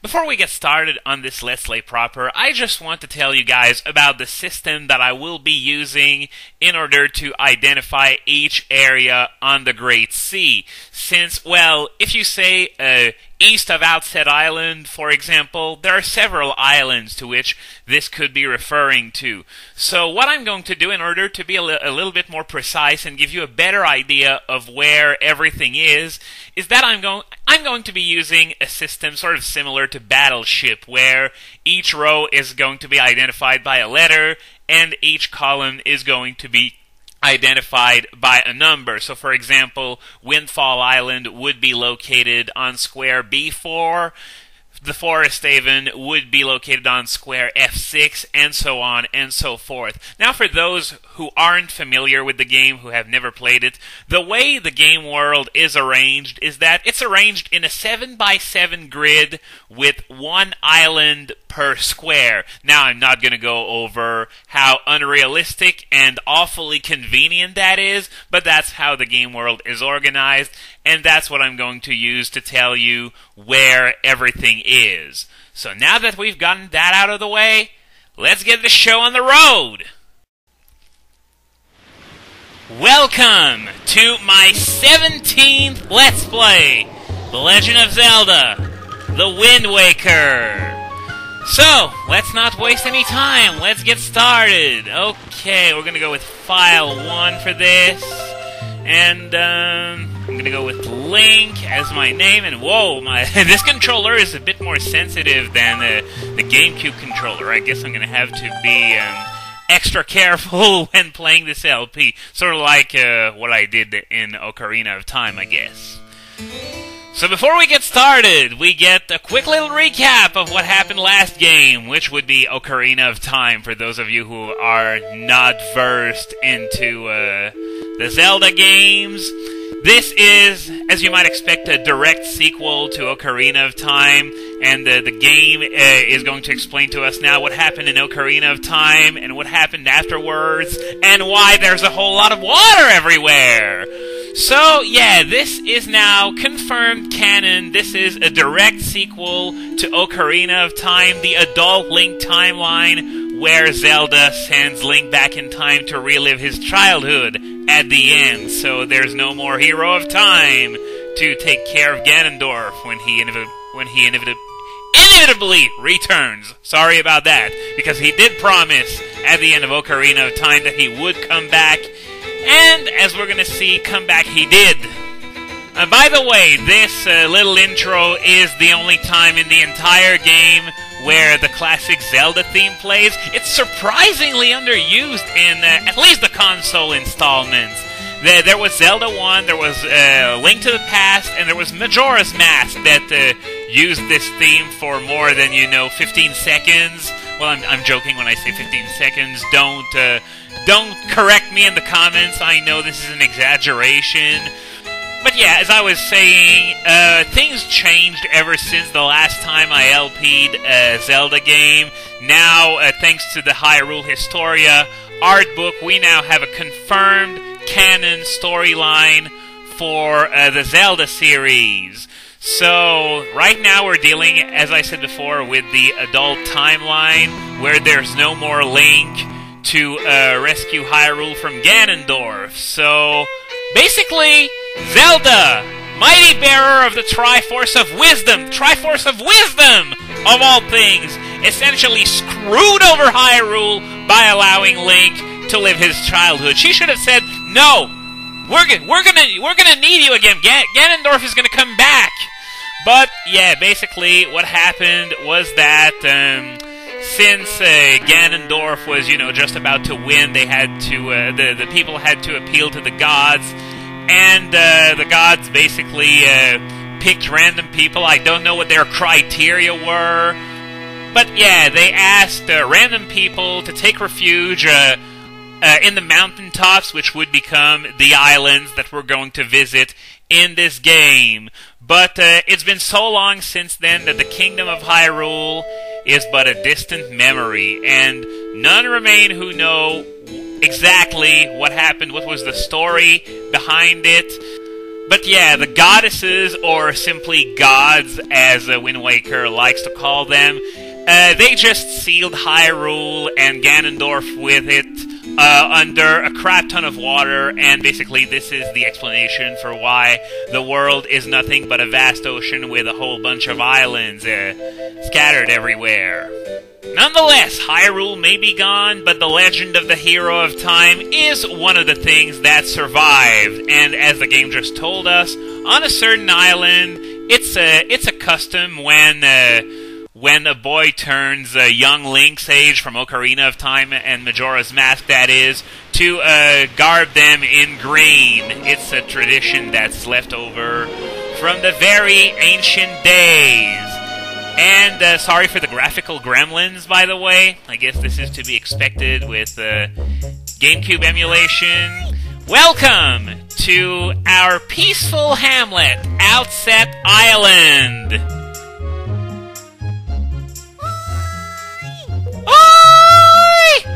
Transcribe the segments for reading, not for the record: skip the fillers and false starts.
Before we get started on this Let's Play proper, I just want to tell you guys about the system that I will be using in order to identify each area on the Great Sea. Since, well, if you say east of Outset Island, for example, there are several islands to which this could be referring to. So what I'm going to do in order to be a little bit more precise and give you a better idea of where everything is that I'm going to be using a system sort of similar to Battleship, where each row is going to be identified by a letter and each column is going to be identified by a number. So for example, Windfall Island would be located on square B4, the Forest Haven would be located on square F6, and so on and so forth. Now for those who aren't familiar with the game, who have never played it, the way the game world is arranged is that it's arranged in a 7x7 grid with one island per square. Now I'm not going to go over how unrealistic and awfully convenient that is, but that's how the game world is organized, and that's what I'm going to use to tell you where everything is. So now that we've gotten that out of the way, let's get the show on the road! Welcome to my 17th Let's Play, The Legend of Zelda, The Wind Waker. So, let's not waste any time, let's get started. Okay, we're gonna go with File 1 for this, and I'm gonna go with Link as my name, and whoa, this controller is a bit more sensitive than the GameCube controller. I guess I'm gonna have to be extra careful when playing this LP, sort of like what I did in Ocarina of Time, I guess. So before we get started, we get a quick little recap of what happened last game, which would be Ocarina of Time, for those of you who are not versed into the Zelda games. This is, as you might expect, a direct sequel to Ocarina of Time, and the game is going to explain to us now what happened in Ocarina of Time, and what happened afterwards, and why there's a whole lot of water everywhere! So, yeah, this is now confirmed canon. This is a direct sequel to Ocarina of Time, the adult Link timeline, where Zelda sends Link back in time to relive his childhood at the end. So there's no more Hero of Time to take care of Ganondorf when he inevitably returns. Sorry about that, because he did promise at the end of Ocarina of Time that he would come back. And, as we're going to see, come back he did. By the way, this little intro is the only time in the entire game where the classic Zelda theme plays. It's surprisingly underused in at least the console installments. There was Zelda 1, there was Link to the Past, and there was Majora's Mask that used this theme for more than, 15 seconds. Well, I'm joking when I say 15 seconds. Don't correct me in the comments. I know this is an exaggeration. But yeah, as I was saying, things changed ever since the last time I LP'd a Zelda game. Now, thanks to the Hyrule Historia art book, we now have a confirmed canon storyline for the Zelda series. So, right now we're dealing, as I said before, with the adult timeline, where there's no more Link to rescue Hyrule from Ganondorf. So, basically, Zelda, mighty bearer of the Triforce of Wisdom, of all things, essentially screwed over Hyrule by allowing Link to live his childhood. She should have said, no, we're gonna need you again. Ganondorf is gonna come back. But, yeah, basically what happened was that since Ganondorf was, just about to win, they had to, the people had to appeal to the gods, and the gods basically picked random people. I don't know what their criteria were, but yeah, they asked random people to take refuge in the mountaintops, which would become the islands that we're going to visit in this game. But it's been so long since then that the Kingdom of Hyrule is but a distant memory, and none remain who know exactly what happened, what was the story behind it. But yeah, the goddesses, or simply gods, as Wind Waker likes to call them, they just sealed Hyrule and Ganondorf with it under a crap ton of water, and basically this is the explanation for why the world is nothing but a vast ocean with a whole bunch of islands scattered everywhere. Nonetheless, Hyrule may be gone, but the legend of the Hero of Time is one of the things that survived, and as the game just told us, on a certain island, it's a custom when a boy turns young Link's age from Ocarina of Time and Majora's Mask, that is, to garb them in green. It's a tradition that's left over from the very ancient days. And sorry for the graphical gremlins, by the way. I guess this is to be expected with GameCube emulation. Welcome to our peaceful hamlet, Outset Island.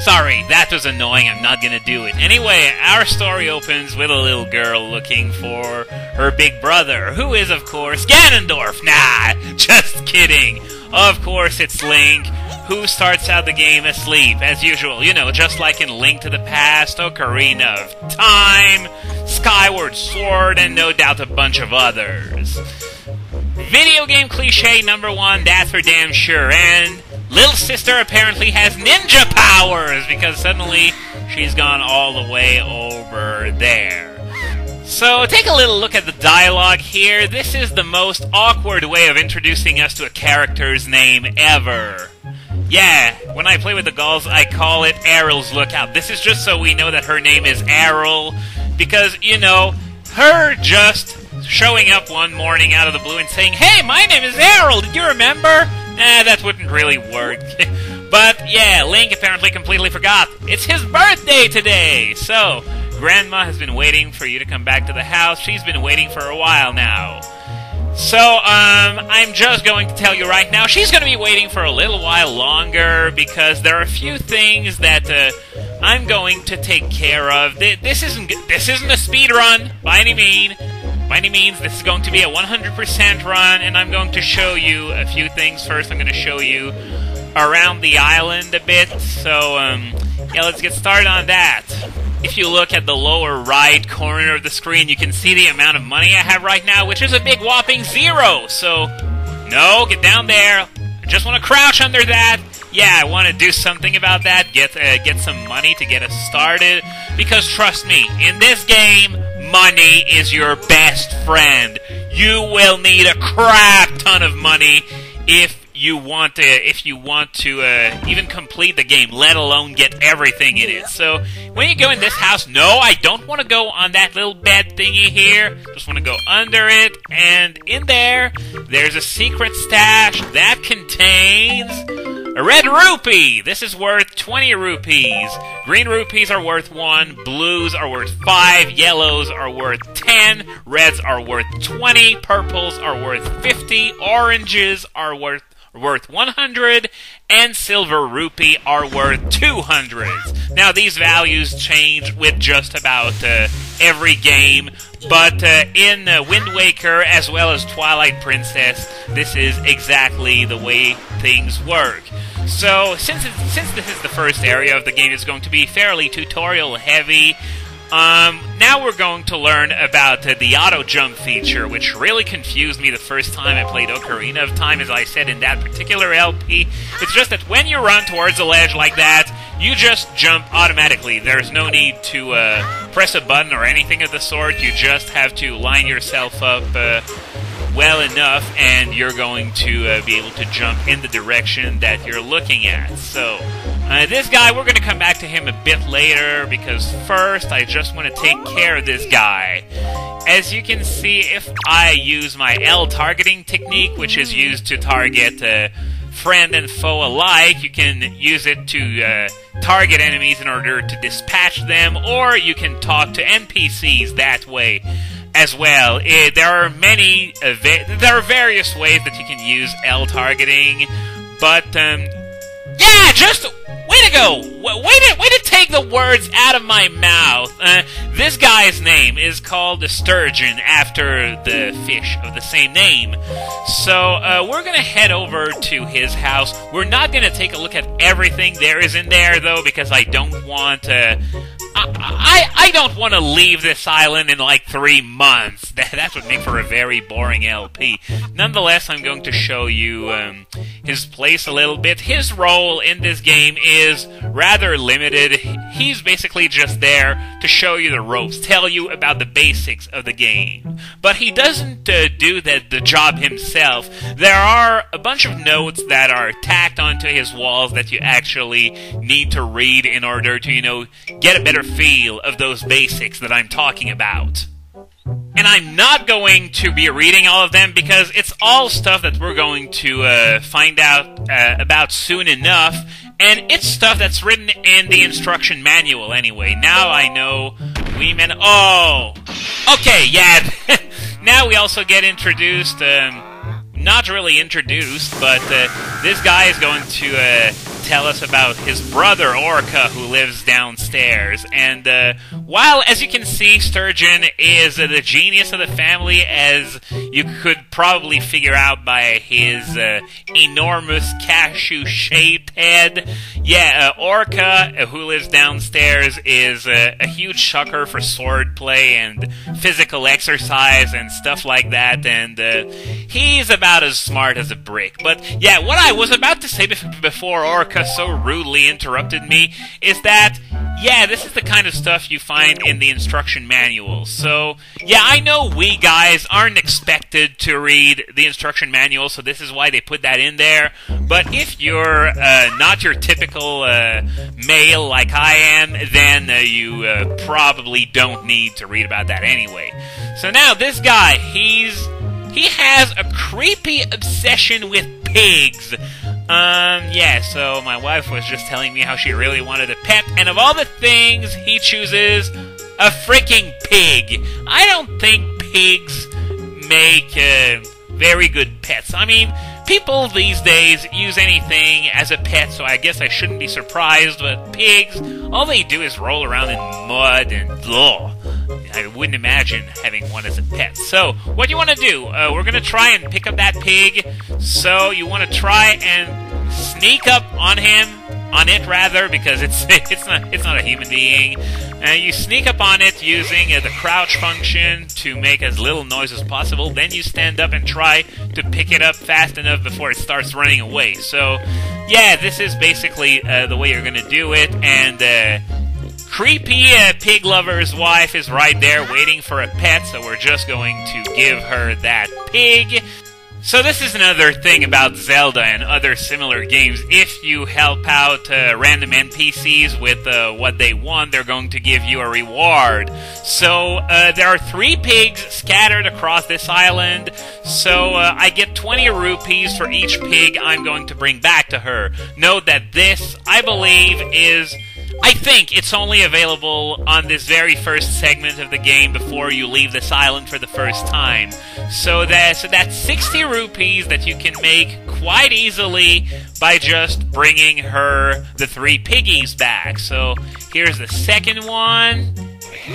Sorry, that was annoying. I'm not gonna do it. Anyway, our story opens with a little girl looking for her big brother, who is, of course, Ganondorf. Nah, just kidding. Of course, it's Link, who starts out the game asleep, as usual. You know, just like in Link to the Past, Ocarina of Time, Skyward Sword, and no doubt a bunch of others. Video game cliche number one, that's for damn sure, and little sister apparently has ninja powers, because suddenly she's gone all the way over there. So take a little look at the dialogue here. This is the most awkward way of introducing us to a character's name ever. Yeah, when I play with the Gauls, I call it Errol's Lookout. This is just so we know that her name is Errol, because, you know, her just showing up one morning out of the blue and saying, "Hey, my name is Errol, did you remember?" That wouldn't really work. But yeah, Link apparently completely forgot. It's his birthday today! So, Grandma has been waiting for you to come back to the house. She's been waiting for a while now. So, I'm just going to tell you right now, she's going to be waiting for a little while longer, because there are a few things that I'm going to take care of. This isn't a speed run, by any means. By any means, this is going to be a 100% run, and I'm going to show you a few things. First, I'm going to show you around the island a bit. So, yeah, let's get started on that. If you look at the lower right corner of the screen, you can see the amount of money I have right now, which is a big whopping 0. So, no, get down there. I just want to crouch under that. Yeah, I want to do something about that. Get some money to get us started. Because trust me, in this game, money is your best friend. You will need a crap ton of money if you want to even complete the game, let alone get everything in it. So when you go in this house, no, I don't want to go on that little bed thingy here. Just want to go under it, and in there's a secret stash that contains a red rupee. This is worth 20 rupees. Green rupees are worth 1. Blues are worth 5. Yellows are worth 10. Reds are worth 20. Purples are worth 50. Oranges are worth 100, and silver rupee are worth 200. Now, these values change with just about every game, but in Wind Waker, as well as Twilight Princess, this is exactly the way things work. So, since this is the first area of the game, it's going to be fairly tutorial heavy. Now we're going to learn about the auto-jump feature, which really confused me the first time I played Ocarina of Time, as I said in that particular LP. It's just that when you run towards a ledge like that, you just jump automatically. There's no need to press a button or anything of the sort. You just have to line yourself up well enough, and you're going to be able to jump in the direction that you're looking at. So, this guy, we're going to come back to him a bit later, because first, I just want to take care of this guy. As you can see, if I use my L targeting technique, which is used to target friend and foe alike, you can use it to target enemies in order to dispatch them, or you can talk to NPCs that way as well. There are various ways that you can use L targeting, but yeah, just way to go! Way to take the words out of my mouth. This guy's name is called the sturgeon, after the fish of the same name. So we're gonna head over to his house. We're not gonna take a look at everything there is in there, though, because I don't want to. I don't want to leave this island in like 3 months. That would make for a very boring LP. Nonetheless, I'm going to show you his place a little bit. His role in this game is rather limited. He's basically just there to show you the ropes, tell you about the basics of the game. But he doesn't do the job himself. There are a bunch of notes that are tacked onto his walls that you actually need to read in order to, get a better feel of those basics that I'm talking about. And I'm not going to be reading all of them because it's all stuff that we're going to find out about soon enough, and it's stuff that's written in the instruction manual anyway. Now I know Oh! Okay, yeah. Now we also get introduced, not really introduced, but this guy is going to tell us about his brother, Orca, who lives downstairs. And while, as you can see, Sturgeon is the genius of the family, as you could probably figure out by his enormous cashew-shaped head. Yeah, Orca, who lives downstairs, is a huge sucker for swordplay and physical exercise and stuff like that, and he's about as smart as a brick. But yeah, what I was about to say before Orca so rudely interrupted me is that, yeah, this is the kind of stuff you find in the instruction manual. So, yeah, I know we guys aren't expected to read the instruction manual, so this is why they put that in there. But if you're not your typical male like I am, then you probably don't need to read about that anyway. So now, this guy, he has a creepy obsession with pigs. Yeah, so my wife was just telling me how she really wanted a pet, and of all the things, he chooses a freaking pig. I don't think pigs make very good pets. I mean, people these days use anything as a pet, so I guess I shouldn't be surprised, but pigs, all they do is roll around in mud and ugh. I wouldn't imagine having one as a pet. So, what you want to do, we're going to try and pick up that pig. So, you want to try and sneak up on it rather, because it's not a human being. You sneak up on it using the crouch function to make as little noise as possible. Then you stand up and try to pick it up fast enough before it starts running away. So, yeah, this is basically the way you're going to do it, and creepy pig lover's wife is right there waiting for a pet, so we're just going to give her that pig. So this is another thing about Zelda and other similar games. If you help out random NPCs with what they want, they're going to give you a reward. So there are 3 pigs scattered across this island, so I get 20 rupees for each pig I'm going to bring back to her. Note that this, I believe, I think it's only available on this very first segment of the game before you leave this island for the first time. So that's 60 rupees that you can make quite easily by just bringing her the 3 piggies back. So here's the second one.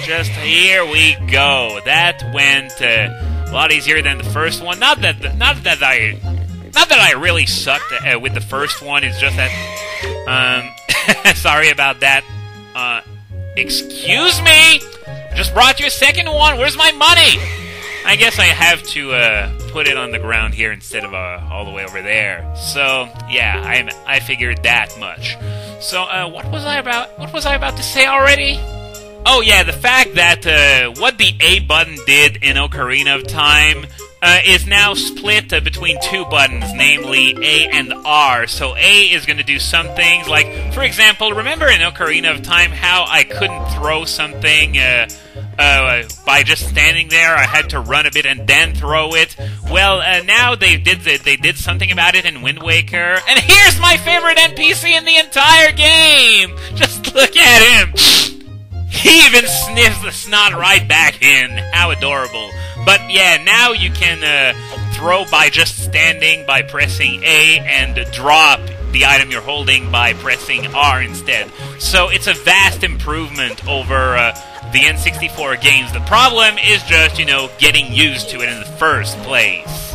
Just here we go. That went a lot easier than the first one. Not that I really sucked with the first one. It's just that sorry about that. Excuse me? I just brought you a second one. Where's my money? I guess I have to put it on the ground here instead of all the way over there. So, yeah, I figured that much. So, what was I about to say already? Oh, yeah, the fact that what the A button did in Ocarina of Time is now split between 2 buttons, namely A and R. So A is going to do some things, like, for example, remember in Ocarina of Time how I couldn't throw something by just standing there? I had to run a bit and then throw it. Well, now they did something about it in Wind Waker. And here's my favorite NPC in the entire game! Just look at him! He even sniffs the snot right back in. How adorable. But yeah, now you can throw by just standing, by pressing A, and drop the item you're holding by pressing R instead. So it's a vast improvement over the N64 games. The problem is just, getting used to it in the first place.